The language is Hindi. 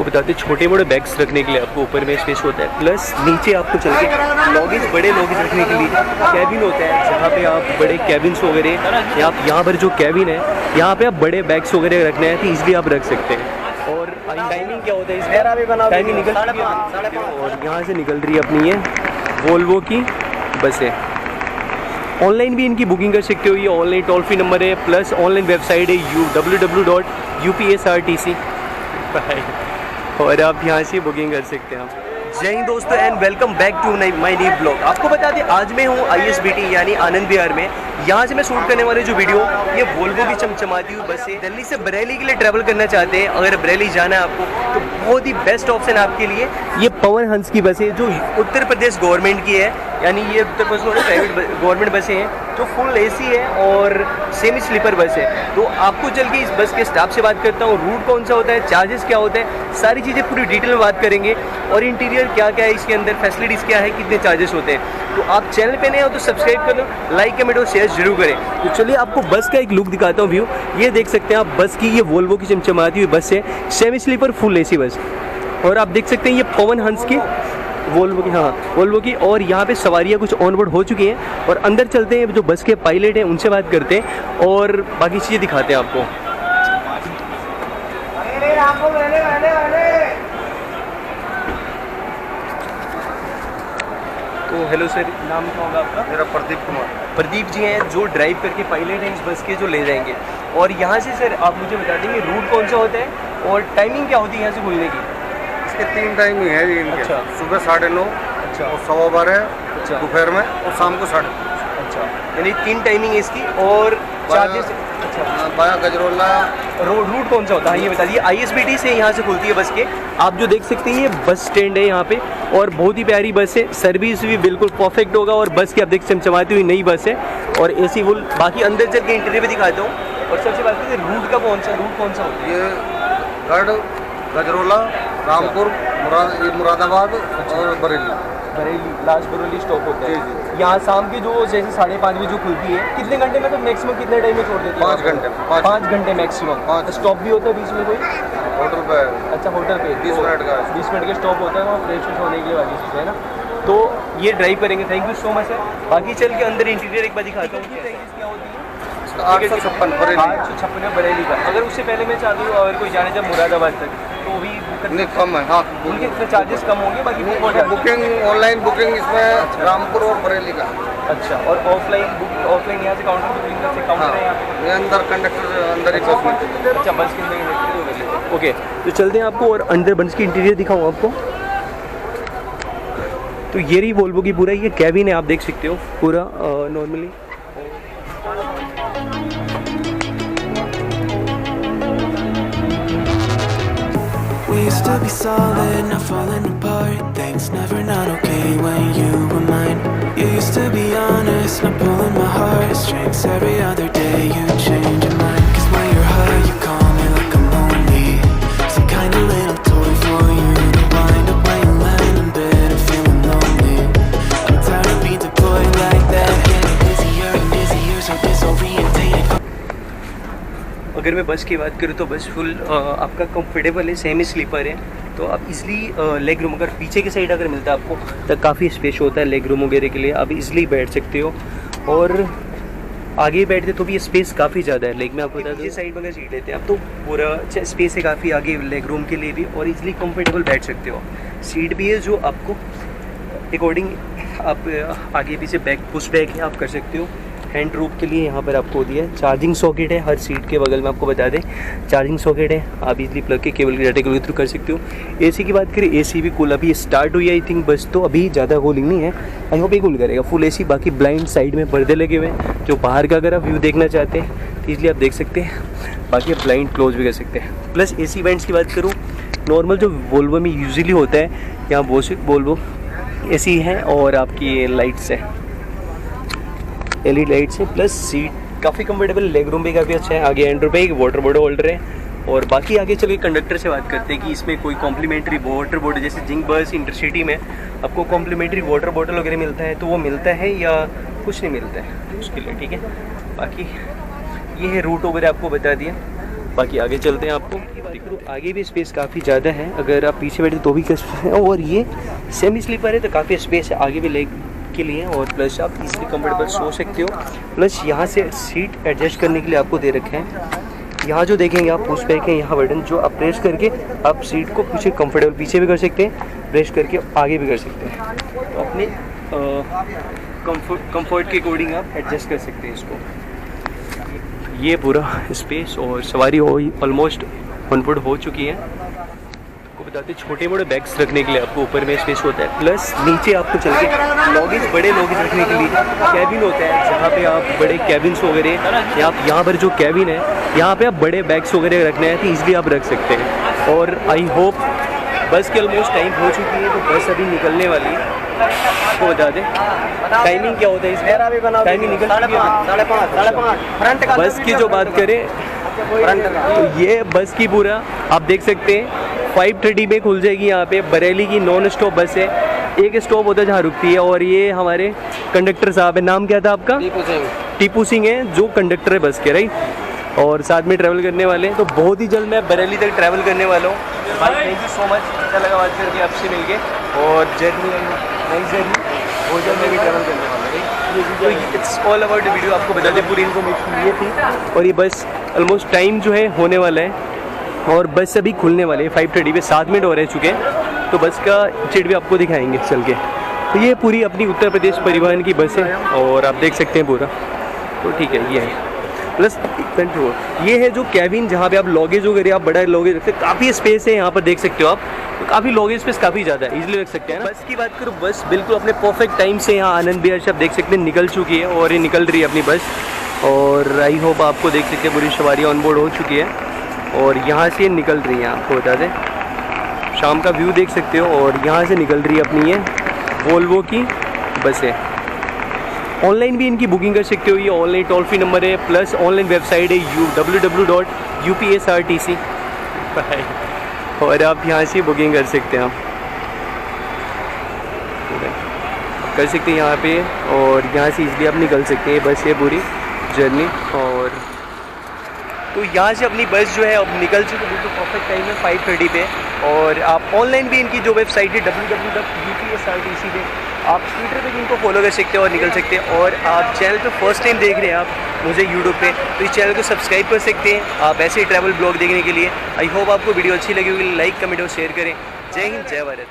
बताते हैं छोटे मोटे बैग्स रखने के लिए आपको ऊपर में स्पेस होता है, प्लस नीचे आपको चल के लॉगेज, बड़े लॉगेज रखने के लिए कैबिन होता है, जहाँ पे आप बड़े कैबिन्स वगैरह, यहाँ पर जो कैबिन है यहाँ पे आप बड़े बैग्स वगैरह रखना है तो ईजिली आप रख सकते हैं। और टाइमिंग क्या होता है इसका, टाइमिंग निकल रही है और यहाँ से निकल रही है अपनी ये वोल्वो की बसें। ऑनलाइन भी इनकी बुकिंग कर सकते हो, ये ऑनलाइन टोल फ्री नंबर है, प्लस ऑनलाइन वेबसाइट है www.upsrtc और आप यहाँ से बुकिंग कर सकते हैं। जय हिंद दोस्तों and welcome back to my new blog. आपको बता दें आज मैं हूँ ISBT यानी आनंद विहार में। यहाँ से मैं शूट करने वाले जो वीडियो ये वोल्वो की चमचमाती हुई बस है। दिल्ली से बरेली के लिए ट्रैवल करना चाहते हैं, अगर बरेली जाना है आपको तो बहुत ही बेस्ट ऑप्शन आपके लिए ये पवन हंस की बस है जो उत्तर प्रदेश गवर्नमेंट की है, यानी ये उत्तर प्रदेश प्राइवेट गवर्नमेंट बसें हैं जो फुल AC है और सेमी स्लीपर बस है। तो आपको चल के इस बस के स्टाफ से बात करता हूँ, रूट कौन सा होता है, चार्जेस क्या होता है, सारी चीज़ें पूरी डिटेल में बात करेंगे और इंटीरियर क्या क्या है इसके अंदर, फैसिलिटीज़ क्या है, कितने चार्जेस होते हैं। तो आप चैनल पे नए हो तो सब्सक्राइब कर लो, लाइक कमेंट और शेयर जरूर करें। तो चलिए आपको बस का एक लुक दिखाता हूँ व्यू। ये देख सकते हैं आप बस की, ये वोल्वो की चमचमाती हुई बस है, सेमी स्लीपर फुल AC बस। और आप देख सकते हैं ये पवन हंस की वोल्वो की, हाँ वोल्वो की। और यहाँ पे सवारियाँ कुछ ऑन बोर्ड हो चुकी हैं और अंदर चलते हैं, जो बस के पायलट हैं उनसे बात करते हैं और बाकी चीज़ें दिखाते हैं आपको। तो हेलो सर, नाम क्या होगा आपका? मेरा प्रदीप कुमार। प्रदीप जी हैं जो ड्राइव करके पायलट हैं इस बस के, जो ले जाएंगे। और यहाँ से सर आप मुझे बता देंगे रूट कौन सा होता है और टाइमिंग क्या होती है यहाँ से खुलने की? इसके 3 टाइमिंग है जी इनके। अच्छा। सुबह 9:30, अच्छा, और 12:15, अच्छा, दोपहर में और शाम को 5:30। अच्छा, यानी 3 टाइमिंग है इसकी। और चार्जेस? अच्छा, बाया गजरोला। रूट कौन सा होता है ये बता दीजिए। ISBT से यहाँ से खुलती है बस के। आप जो देख सकते हैं ये बस स्टैंड है यहाँ पे और बहुत ही प्यारी बस है, सर्विस भी बिल्कुल परफेक्ट होगा और बस की आप देख चमचमाती हुई नई बस है और AC फुल। बाकी अंदर चल के इंटीरियर भी दिखाता हूँ। और सबसे बात करें रूट का, रूट कौन सा होता है? ये गढ़, गजरोला, रामपुर, मुरादाबाद और बरेली। लास्ट बरेली स्टॉप होता है। जी। यहाँ शाम की जो जैसे 5:30 बजे जो खुलती है, कितने घंटे में, तो मैक्सिमम कितने टाइम में छोड़ देती है? 5 घंटे। 5 घंटे मैक्सिमम। स्टॉप भी होता है बीच में कोई? होटल पे। अच्छा, होटल पे 20 मिनट का। 20 मिनट का स्टॉप होता है वहाँ फ्रेश होने के लिए वाली चीज़ है ना। तो ये ड्राइव करेंगे। Thank you so much sir. बाकी चल के अंदर इंटीरियर एक बार दिखाता हूँ। क्या होती है? 856 बरेली। 856 बरेली का। अगर उससे पहले मैं चाहती हूँ अगर कोई जाने जब मुरादाबाद तक तो भी नहीं कम है। हाँ, उनके चार्जेस कम होंगे। बाकी बुकिंग, ऑनलाइन बुकिंग इसमें रामपुर और बरेली का। अच्छा, और ऑफलाइन यहाँ से काउंटर पे बुकिंग करते, काउंटर है यहाँ पे? ये अंदर कंडक्टर अंदर ही बस में। अच्छा, बस के अंदर। ओके, तो चलते हैं आपको और अंदर बस की इंटीरियर दिखाऊँ आपको। तो ये रही वोल्वो की पूरा ये कैबिन है, आप देख सकते हो पूरा normally. We used to be solid, now falling apart. Things never not okay when you were mine. You used to be honest, now pulling my heartstrings. Every other day you change your mind. 'Cause when you're high you call me like I'm lonely. Some kind of little toy for you to wind up when you land in bed and feeling lonely. I'm tired of being deployed like that. Getting busier and busier, so disorientated. अगर मैं बस की बात करूँ तो बस फुल आपका कंफर्टेबल है, सेमी स्लीपर है। तो आप इजली लेग रूम, अगर पीछे की साइड अगर मिलता है आपको तो काफ़ी स्पेस होता है लेग रूम वगैरह के लिए, आप इजली बैठ सकते हो। और आगे बैठते तो भी स्पेस काफ़ी ज़्यादा है। लेग में आपको बता दूँ साइड में अगर सीट लेते हैं आप तो पूरा स्पेस है काफ़ी आगे लेग रूम के लिए भी और इजली कंफर्टेबल बैठ सकते हो। सीट भी है जो आपको अकॉर्डिंग आप आगे पीछे बैक पुश बैक है आप कर सकते हो। हैंड रूप के लिए यहाँ पर आपको दिया है। चार्जिंग सॉकेट है हर सीट के बगल में, आपको बता दें चार्जिंग सॉकेट है, आप इजली प्लग के केबल के डाटा के थ्रू कर सकते हो। AC की बात करें, AC भी कूल अभी स्टार्ट हुई है आई थिंक बस, तो अभी ज़्यादा कूलिंग नहीं है। आई होप ये कूल करेगा फुल AC। बाकी ब्लाइंड साइड में पर्दे लगे हुए हैं, जो बाहर का अगर आप व्यू देखना चाहते हैं तो ईजिली आप देख सकते हैं। बाकी आप ब्लाइंड क्लोज भी कर सकते हैं। प्लस AC वेंट्स की बात करूँ, नॉर्मल जो वोल्वो में यूजली होता है यहाँ वोल्वो AC है और आपकी लाइट्स है, LED लाइट्स है, प्लस सीट काफ़ी कंफर्टेबल, लेग रूम भी काफ़ी अच्छा है। आगे एंड्रो पे एक वाटर बॉटल होल्डर है। और बाकी आगे चलिए कंडक्टर से बात करते हैं कि इसमें कोई कॉम्प्लीमेंट्री वाटर बॉटल, जैसे जिंक बस इंटरसिटी में आपको कॉम्प्लीमेंट्री वाटर बॉटल वगैरह मिलता है तो वो मिलता है या कुछ नहीं मिलता है उसके लिए, ठीक है। बाकी ये है रूट वगैरह आपको बता दिया। बाकी आगे चलते हैं आपको। आगे भी स्पेस काफ़ी ज़्यादा है, अगर आप पीछे बैठे तो भी कर सकते हैं। और ये सेमी स्लीपर है तो काफ़ी स्पेस है आगे भी लेग के लिए, और प्लस आप इजीली कंफर्टेबल सो सकते हो। प्लस यहाँ से सीट एडजस्ट करने के लिए आपको दे रखे हैं। यहाँ जो देखेंगे आप पुश बैक है, यहाँ बटन जो आप प्रेस करके आप सीट को पीछे कंफर्टेबल पीछे भी कर सकते हैं, प्रेस करके आगे भी कर सकते हैं। तो अपने कंफर्ट के अकॉर्डिंग आप एडजस्ट कर सकते हैं इसको। ये पूरा स्पेस और सवारी हो ऑलमोस्ट ऑनबोर्ड हो चुकी है। आपको बताते हैं छोटे मोटे बैग्स रखने के लिए आपको ऊपर में स्पेस होता है, प्लस नीचे आपको चल के लॉगेज बड़े लॉगेज रखने के लिए कैबिन होता है, जहाँ पे आप बड़े कैबिन्स वगैरह या यहाँ पर जो कैबिन है यहाँ पे आप बड़े बैग्स वगैरह रखना है तो ईजिली आप रख सकते हैं। और आई होप बस के ऑलमोस्ट टाइम हो चुकी है, तो बस अभी निकलने वाली है। आपको बता दें टाइमिंग क्या होता है इसमें, टाइमिंग निकल चुकी है 5:30। बस की जो बात करें तो ये बस की पूरा आप देख सकते हैं 5:30 में खुल जाएगी। यहाँ पे बरेली की नॉन स्टॉप बस है, एक स्टॉप होता है जहाँ रुकती है। और ये हमारे कंडक्टर साहब है, नाम क्या था आपका? टीपू सिंह है जो कंडक्टर है बस के, राइट। और साथ में ट्रैवल करने वाले हैं, तो बहुत ही जल्द मैं बरेली तक ट्रैवल करने वाला हूँ। भाई थैंक यू सो मच, अच्छा लगा बात करके आपसे मिलके। और जर्नी नई जर्नी बहुत जल्द मैं भी ट्रैवल करने वाला हूँ। तो it's all about the video, आपको बता दें पूरी इन्फॉर्मेशन ये थी। और ये बस ऑलमोस्ट टाइम जो है होने वाला है और बस अभी खुलने वाले हैं 5:30 पे, 7 मिनट हो रह चुके हैं। तो बस का चिट भी आपको दिखाएंगे चल के। तो ये पूरी अपनी उत्तर प्रदेश परिवहन की बस है और आप देख सकते हैं पूरा। तो ठीक है, ये है प्लस कंट्रोल। ये है जो कैबिन जहाँ पे आप लॉगेज वगैरह आप बड़ा लॉगेज रखते हैं, काफ़ी स्पेस है यहाँ पर देख सकते हो आप। तो काफ़ी लॉगेज स्पेस काफ़ी ज़्यादा है, इजीली रख सकते हैं ना। बस की बात करूँ, बस बिल्कुल अपने परफेक्ट टाइम से यहाँ आनंद बिहार से आप देख सकते हैं निकल चुकी है और ये निकल रही है अपनी बस। और आई होप आपको देख सकते हैं पूरी सवारी ऑन बोर्ड हो चुकी है और यहाँ से निकल रही है। आपको बता दें शाम का व्यू देख सकते हो और यहाँ से निकल रही है अपनी ये वोल्वो की बस है। ऑनलाइन भी इनकी बुकिंग कर सकते हो, ये ऑनलाइन टोल फ्री नंबर है, प्लस ऑनलाइन वेबसाइट है www.upsrtc और आप यहाँ से बुकिंग कर सकते हैं। आप कर सकते हैं यहाँ पे और यहाँ से इजीली आप निकल सकते हैं। बस है पूरी जर्नी। और तो यहाँ से अपनी बस जो है अब निकल चुकी है, बिल्कुल परफेक्ट टाइम है 5:30 पे। और आप ऑनलाइन भी इनकी जो वेबसाइट है www.upsrtc पे आप ट्विटर पे इनको फॉलो कर सकते हो और निकल सकते हैं। और आप चैनल पे फर्स्ट टाइम देख रहे हैं आप मुझे यूट्यूब पे, तो इस चैनल को सब्सक्राइब कर सकते हैं आप ऐसे ही ट्रैवल ब्लॉग देखने के लिए। आई होप आपको वीडियो अच्छी लगी होगी, लाइक कमेंट और शेयर करें। जय हिंद, जय भारत।